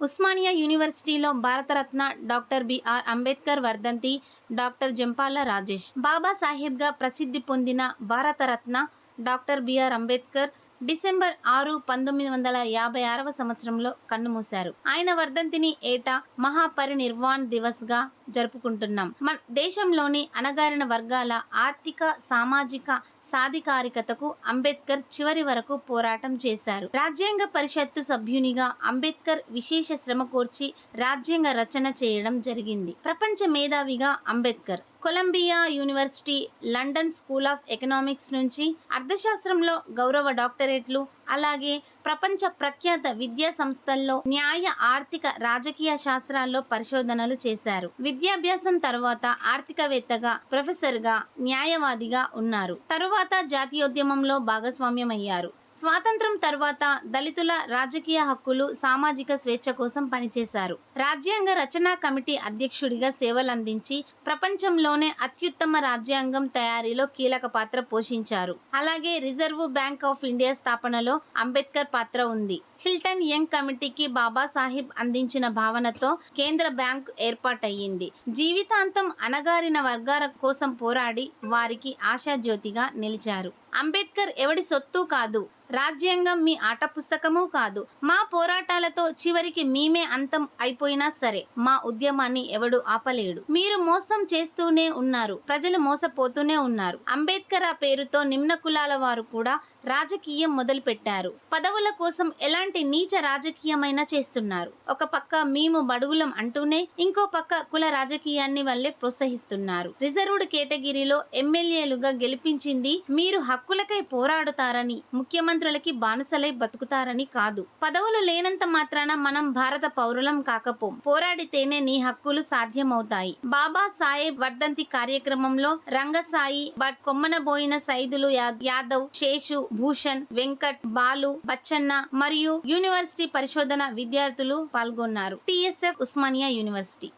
ఉస్మానియా యూనివర్సిటీలో Bharat Ratna doctor BR Ambedkar వర్ధంతి. Doctor Jampala Rajesh. బాబాసాహెబ్గా ప్రసిద్ధి పొందిన Bharat Ratna doctor BR Ambedkar December 6, 1956వ సంవత్సరంలో కన్నుమూశారు. ఆయన వర్ధంతిని ఏటా మహాపరినిర్వాణ్ దివస్ గా జరుపుకుంటున్నాం. మన దేశంలోని అణగారిన వర్గాల ఆర్థిక, సామాజిక సాధికారికతకు అంబేద్కర్ చివరి వరకు పోరాటం చేశారు. రాజ్యాంగ పరిషత్తు సభ్యునిగా అంబేద్కర్ విశేష శ్రమ కోర్చి రాజ్యాంగ రచన చేయడం జరిగింది. ప్రపంచ మేధావిగా Ambedkar Columbia University, London School of Economics నుంచి అర్థశాస్త్రంలో గౌరవ డాక్టరేట్లు, అలాగే ప్రపంచ ప్రఖ్యాత విద్యా సంస్థల్లో న్యాయ, ఆర్థిక, రాజకీయ శాస్త్రాల్లో పరిశోధనలు చేశారు. విద్యాభ్యాసం తర్వాత ఆర్థికవేత్తగా, ప్రొఫెసర్గా, న్యాయవాదిగా ఉన్నారు. తరువాత జాతీయోద్యమంలో భాగస్వామ్యమయ్యారు. స్వాతంత్రం తర్వాత దళితుల రాజకీయ హక్కులు, సామాజిక స్వేచ్ఛ కోసం పనిచేశారు. రాజ్యాంగ రచనా కమిటీ అధ్యక్షుడిగా సేవలందించి ప్రపంచంలోనే అత్యుత్తమ రాజ్యాంగం తయారీలో కీలక పాత్ర పోషించారు. అలాగే రిజర్వ్ బ్యాంక్ ఆఫ్ ఇండియా స్థాపనలో అంబేద్కర్ పాత్ర ఉంది. హిల్టన్ యంగ్ కమిటీకి బాబాసాహెబ్ అందించిన భావనతో కేంద్ర బ్యాంక్ ఏర్పాటయ్యింది. జీవితాంతం అణగారిన వర్గాల కోసం పోరాడి వారికి ఆశాజ్యోతిగా నిలిచారు. అంబేద్కర్ ఎవడి సొత్తు కాదు, రాజ్యాంగం మీ ఆట పుస్తకము కాదు. మా పోరాటాలతో చివరికి మేమే అంతం అయిపోయినా సరే మా ఉద్యమాన్ని ఎవడు ఆపలేడు. మీరు మోసం చేస్తూనే ఉన్నారు, ప్రజలు మోసపోతూనే ఉన్నారు. అంబేద్కర్ ఆ పేరుతో నిమ్న కులాల వారు కూడా రాజకీయం మొదలు పెట్టారు. పదవుల కోసం ఎలాంటి నీచ రాజకీయమైనా చేస్తున్నారు. ఒక పక్క మేము బడుగులం అంటూనే ఇంకో పక్క కుల రాజకీయాన్ని వల్లే ప్రోత్సహిస్తున్నారు. రిజర్వ్డ్ కేటగిరీలో ఎమ్మెల్యేలుగా గెలిపించింది మీరు హక్కులకై పోరాడుతారని, ముఖ్యమంత్రులకి బానిసలై బతుకుతారని కాదు. పదవులు లేనంత మాత్రాన మనం భారత పౌరులం కాకపోం. పోరాడితేనే నీ హక్కులు సాధ్యమవుతాయి. బాబా సాహెబ్ వర్ధంతి కార్యక్రమంలో రంగసాయి భట్, కొమ్మనబోయిన సైదులు యాదవ్, శేషు, భూషణ్, వెంకట్, బాలు, బచ్చన్న మరియు యూనివర్సిటీ పరిశోధన విద్యార్థులు పాల్గొన్నారు. TSF Osmania university.